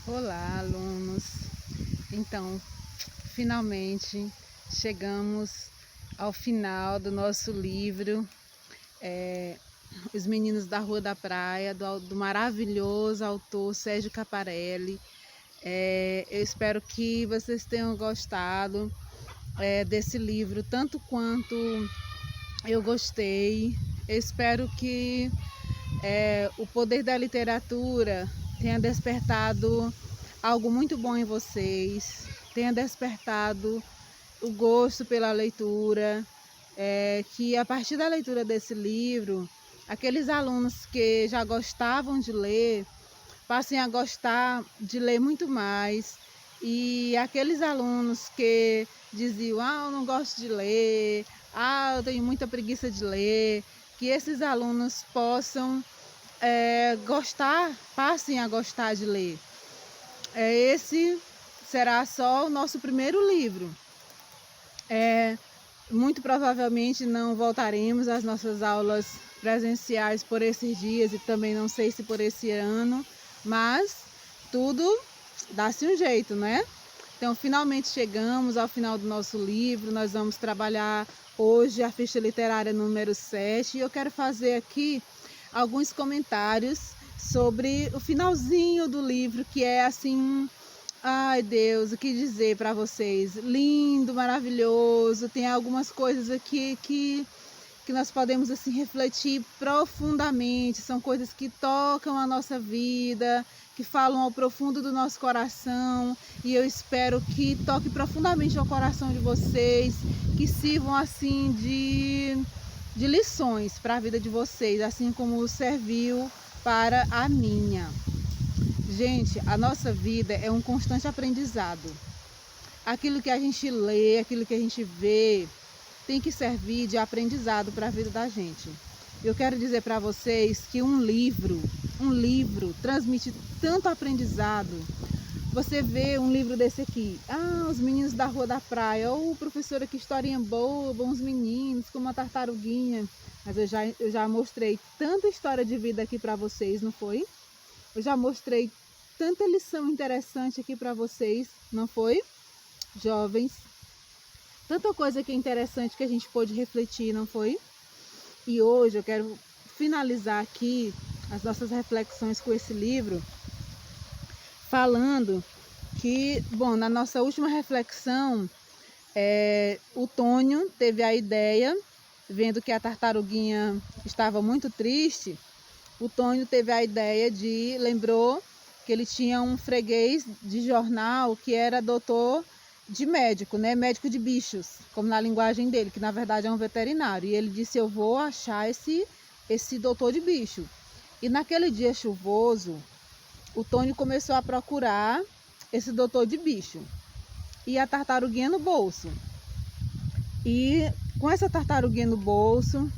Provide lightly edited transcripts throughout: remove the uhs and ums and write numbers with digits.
Olá, alunos! Então, finalmente chegamos ao final do nosso livro, Os Meninos da Rua da Praia, do maravilhoso autor Sérgio Caparelli. Eu espero que vocês tenham gostado desse livro, tanto quanto eu gostei. Eu espero que o poder da literatura tenha despertado algo muito bom em vocês, tenha despertado o gosto pela leitura, que a partir da leitura desse livro, aqueles alunos que já gostavam de ler, passem a gostar de ler muito mais, e aqueles alunos que diziam, eu não gosto de ler, eu tenho muita preguiça de ler, que esses alunos possam passem a gostar de ler. Esse será só o nosso primeiro livro. Muito provavelmente não voltaremos às nossas aulas presenciais por esses dias e também não sei se por esse ano, mas tudo dá-se um jeito, né? Então, finalmente chegamos ao final do nosso livro. Nós vamos trabalhar hoje a ficha literária número 7 e eu quero fazer aqui alguns comentários sobre o finalzinho do livro, que é assim, ai Deus, o que dizer para vocês? Lindo, maravilhoso. Tem algumas coisas aqui que nós podemos assim refletir profundamente. São coisas que tocam a nossa vida, que falam ao profundo do nosso coração, e eu espero que toque profundamente ao coração de vocês, que sirvam assim de lições para a vida de vocês, assim como serviu para a minha. Gente, a nossa vida é um constante aprendizado. Aquilo que a gente lê, aquilo que a gente vê, tem que servir de aprendizado para a vida da gente. Eu quero dizer para vocês que um livro transmite tanto aprendizado. Você vê um livro desse aqui, Os Meninos da Rua da Praia, ou professora, que historinha boa, bons meninos, como uma tartaruguinha. Mas eu já mostrei tanta história de vida aqui para vocês, não foi? Eu já mostrei tanta lição interessante aqui para vocês, não foi, jovens? Tanta coisa que é interessante que a gente pôde refletir, não foi? E hoje eu quero finalizar aqui as nossas reflexões com esse livro, falando que, bom, na nossa última reflexão, o Tônio teve a ideia, vendo que a tartaruguinha estava muito triste, o Tônio teve a ideia lembrou que ele tinha um freguês de jornal que era doutor de médico, né? Médico de bichos, como na linguagem dele, que na verdade é um veterinário. E ele disse, eu vou achar esse doutor de bicho. E naquele dia chuvoso, o Tônio começou a procurar esse doutor de bicho. E a tartaruguinha no bolso. E com essa tartaruguinha no bolso,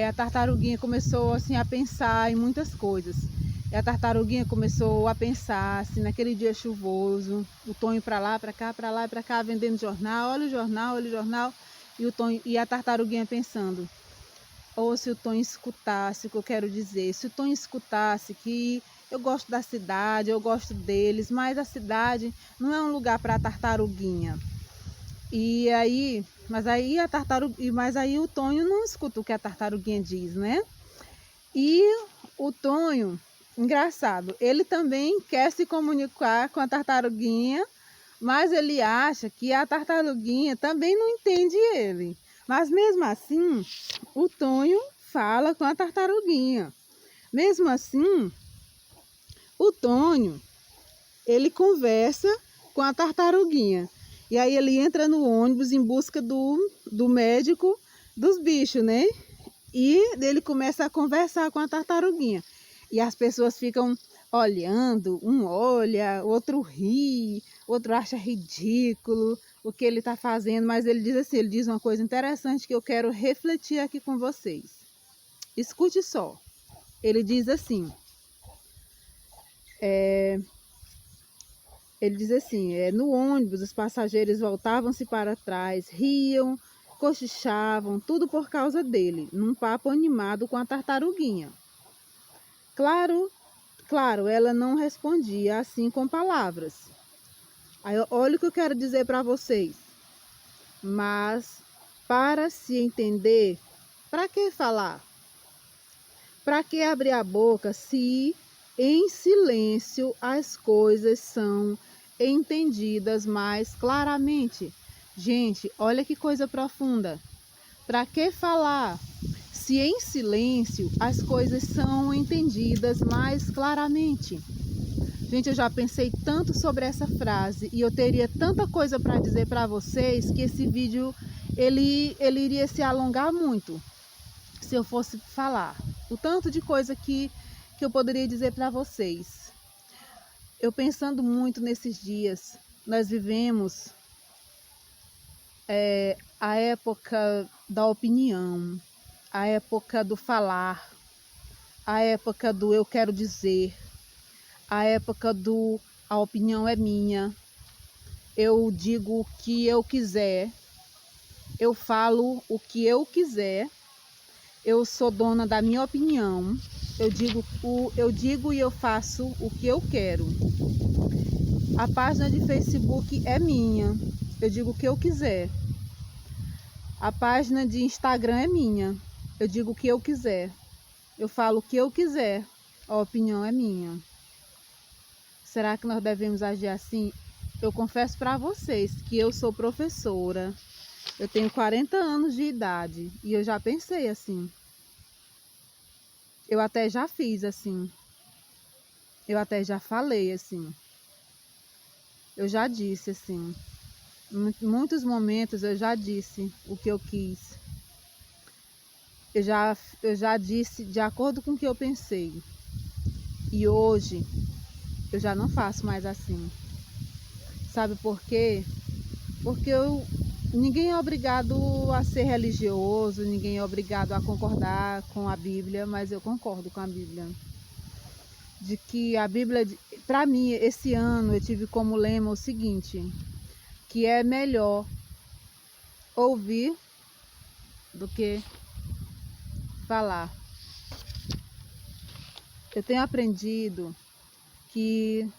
a tartaruguinha começou assim a pensar em muitas coisas. E a tartaruguinha começou a pensar assim, naquele dia chuvoso, o Tonho para lá, para cá, vendendo jornal, olha o jornal, e a tartaruguinha pensando, ou se o Tonho escutasse o que eu quero dizer, se o Tonho escutasse que eu gosto da cidade, eu gosto deles, mas a cidade não é um lugar para a tartaruguinha. E aí, mas aí o Tonho não escuta o que a tartaruguinha diz, né? E o Tonho, engraçado, ele também quer se comunicar com a tartaruguinha, mas ele acha que a tartaruguinha também não entende ele. Mas mesmo assim, o Tonho fala com a tartaruguinha. Mesmo assim, o Tonho, ele conversa com a tartaruguinha. E aí ele entra no ônibus em busca do médico dos bichos, né? E ele começa a conversar com a tartaruguinha. E as pessoas ficam olhando, um olha, outro ri, outro acha ridículo o que ele está fazendo. Mas ele diz assim, ele diz uma coisa interessante que eu quero refletir aqui com vocês. Escute só. Ele diz assim, no ônibus os passageiros voltavam-se para trás, riam, cochichavam, tudo por causa dele, num papo animado com a tartaruguinha. Claro claro, ela não respondia assim com palavras. Aí, olha o que eu quero dizer para vocês. Mas, para se entender, para que falar? Para que abrir a boca se em silêncio as coisas são entendidas mais claramente? Gente, olha que coisa profunda. Para que falar se em silêncio as coisas são entendidas mais claramente? Gente, eu já pensei tanto sobre essa frase e eu teria tanta coisa para dizer para vocês que esse vídeo ele iria se alongar muito se eu fosse falar. O tanto de coisa que eu poderia dizer para vocês. Eu pensando muito nesses dias, nós vivemos a época da opinião, a época do falar, a época do eu quero dizer, a época do a opinião é minha, eu digo o que eu quiser, eu falo o que eu quiser, eu sou dona da minha opinião, eu digo e eu faço o que eu quero. A página de Facebook é minha, eu digo o que eu quiser. A página de Instagram é minha, eu digo o que eu quiser. Eu falo o que eu quiser, a opinião é minha. Será que nós devemos agir assim? Eu confesso para vocês que eu sou professora, eu tenho 40 anos de idade e eu já pensei assim. Eu até já fiz assim. Eu até já falei assim. Eu já disse assim. Em muitos momentos eu já disse o que eu quis. Eu já disse de acordo com o que eu pensei. E hoje eu já não faço mais assim. Sabe por quê? Porque ninguém é obrigado a ser religioso, ninguém é obrigado a concordar com a Bíblia, mas eu concordo com a Bíblia. De que a Bíblia, para mim, esse ano eu tive como lema o seguinte, que é melhor ouvir do que falar. Eu tenho aprendido que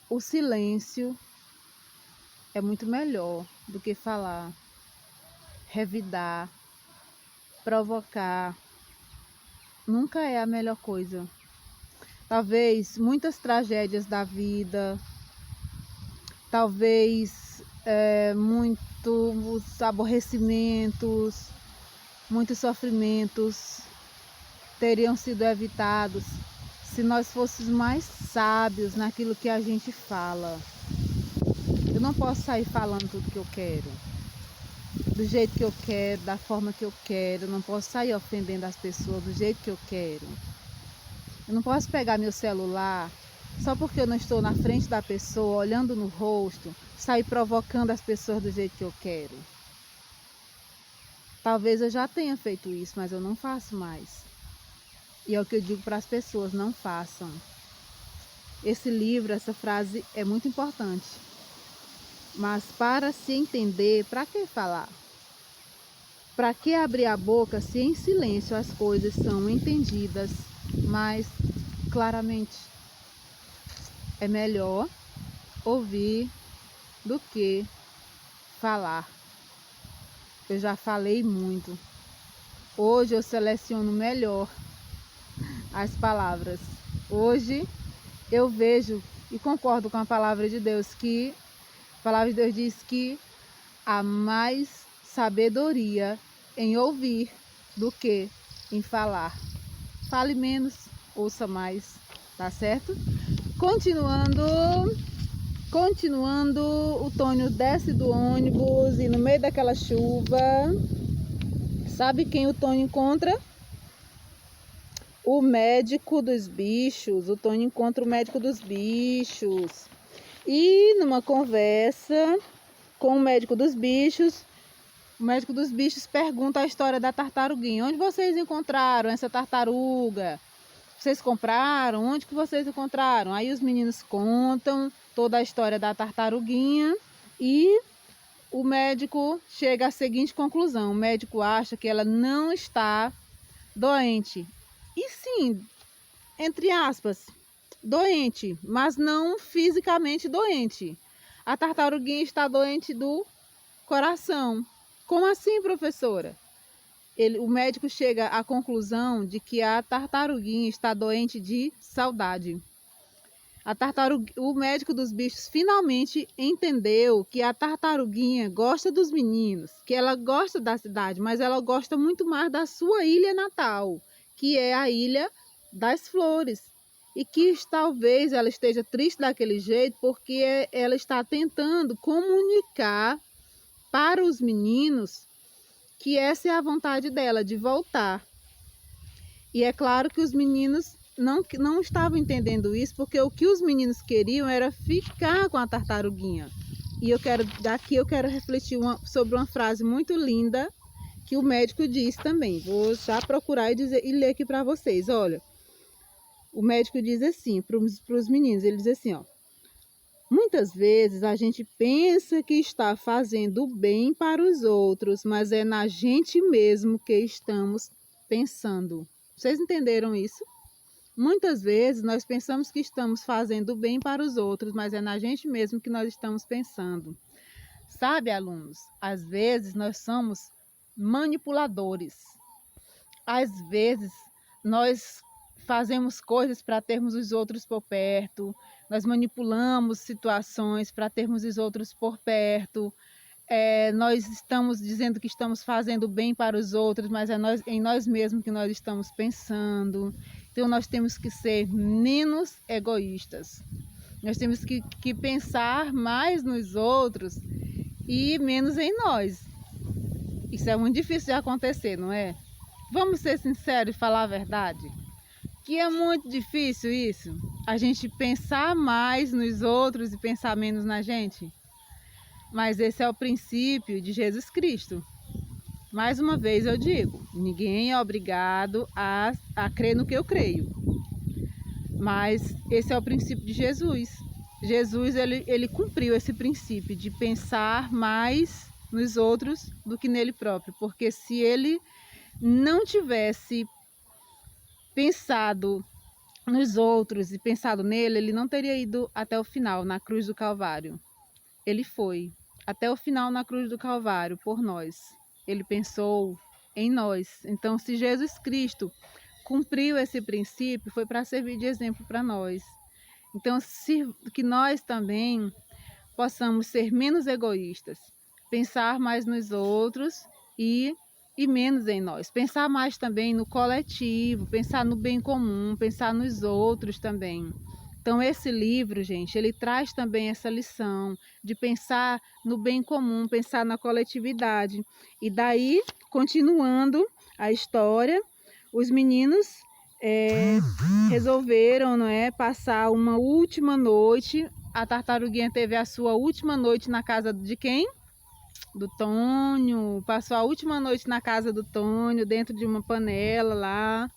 o silêncio é muito melhor do que falar, revidar, provocar. Nunca é a melhor coisa. Talvez muitas tragédias da vida, talvez muitos aborrecimentos, muitos sofrimentos teriam sido evitados se nós fôssemos mais sábios naquilo que a gente fala. Eu não posso sair falando tudo que eu quero, do jeito que eu quero, da forma que eu quero. Eu não posso sair ofendendo as pessoas do jeito que eu quero. Eu não posso pegar meu celular só porque eu não estou na frente da pessoa, olhando no rosto, sair provocando as pessoas do jeito que eu quero. Talvez eu já tenha feito isso, mas eu não faço mais. E é o que eu digo para as pessoas, não façam. Esse livro, essa frase é muito importante. Mas para se entender, para que falar? Para que abrir a boca se em silêncio as coisas são entendidas mais claramente? É melhor ouvir do que falar. Eu já falei muito. Hoje eu seleciono melhor as palavras. Hoje eu vejo e concordo com a palavra de Deus, que a palavra de Deus diz que há mais sabedoria em ouvir do que em falar. Fale menos, ouça mais, tá certo? Continuando, o Tônio desce do ônibus e no meio daquela chuva, sabe quem o Tônio encontra? O médico dos bichos. O Tônio encontra o médico dos bichos. E numa conversa com o médico dos bichos pergunta a história da tartaruguinha. Onde vocês encontraram essa tartaruga? Vocês compraram? Onde que vocês encontraram? Aí os meninos contam toda a história da tartaruguinha e o médico chega à seguinte conclusão. O médico acha que ela não está doente. E sim, entre aspas, doente, mas não fisicamente doente. A tartaruguinha está doente do coração. Como assim, professora? O médico chega à conclusão de que a tartaruguinha está doente de saudade. O médico dos bichos finalmente entendeu que a tartaruguinha gosta dos meninos, que ela gosta da cidade, mas ela gosta muito mais da sua ilha natal, que é a Ilha das Flores. E que talvez ela esteja triste daquele jeito porque ela está tentando comunicar para os meninos que essa é a vontade dela, de voltar. E é claro que os meninos não estavam entendendo isso, porque o que os meninos queriam era ficar com a tartaruguinha. E daqui eu quero refletir sobre uma frase muito linda que o médico disse também. Vou já procurar e ler aqui para vocês. Olha, o médico diz assim para os meninos, ele diz assim, ó: muitas vezes a gente pensa que está fazendo bem para os outros, mas é na gente mesmo que estamos pensando. Vocês entenderam isso? Muitas vezes nós pensamos que estamos fazendo bem para os outros, mas é na gente mesmo que nós estamos pensando. Sabe, alunos, às vezes nós somos manipuladores. Às vezes nós fazemos coisas para termos os outros por perto, nós manipulamos situações para termos os outros por perto. Nós estamos dizendo que estamos fazendo bem para os outros, mas é em nós mesmos que nós estamos pensando. Então nós temos que ser menos egoístas. Nós temos que pensar mais nos outros e menos em nós. Isso é muito difícil de acontecer, não é? Vamos ser sinceros e falar a verdade. Que é muito difícil isso, a gente pensar mais nos outros e pensar menos na gente. Mas esse é o princípio de Jesus Cristo. Mais uma vez eu digo, ninguém é obrigado a crer no que eu creio. Mas esse é o princípio de Jesus. Jesus ele cumpriu esse princípio de pensar mais nos outros do que nele próprio. Porque se ele não tivesse pensado nos outros e pensado nele, ele não teria ido até o final na cruz do Calvário. Ele foi até o final na cruz do Calvário por nós. Ele pensou em nós. Então, se Jesus Cristo cumpriu esse princípio, foi para servir de exemplo para nós. Então, que nós também possamos ser menos egoístas, pensar mais nos outros e menos em nós. Pensar mais também no coletivo, pensar no bem comum, pensar nos outros também. Então esse livro, gente, ele traz também essa lição de pensar no bem comum, pensar na coletividade. E daí, continuando a história, os meninos resolveram, não é, passar uma última noite. A tartaruguinha teve a sua última noite na casa de quem? Do Tônio. Passou a última noite na casa do Tônio, dentro de uma panela lá.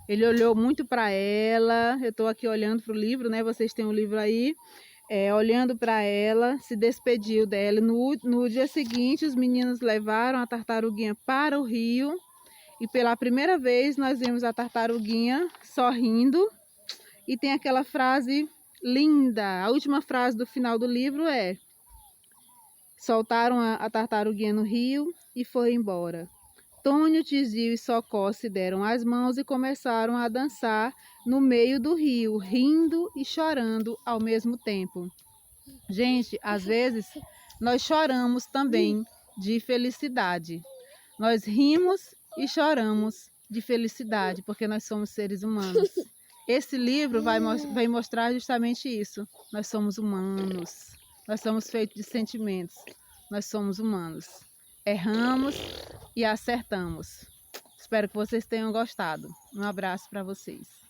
Ele olhou muito para ela. Eu estou aqui olhando para o livro, né? Vocês têm o livro aí. Olhando para ela, se despediu dela. No dia seguinte, os meninos levaram a tartaruguinha para o rio. E pela primeira vez, nós vimos a tartaruguinha sorrindo. E tem aquela frase linda. A última frase do final do livro é: soltaram a tartaruguinha no rio e foi embora. Tônio, Tizio e Socó se deram as mãos e começaram a dançar no meio do rio, rindo e chorando ao mesmo tempo. Gente, às vezes nós choramos também de felicidade. Nós rimos e choramos de felicidade, porque nós somos seres humanos. Esse livro vai mostrar justamente isso. Nós somos humanos. Nós somos feitos de sentimentos. Nós somos humanos. Erramos e acertamos. Espero que vocês tenham gostado. Um abraço para vocês.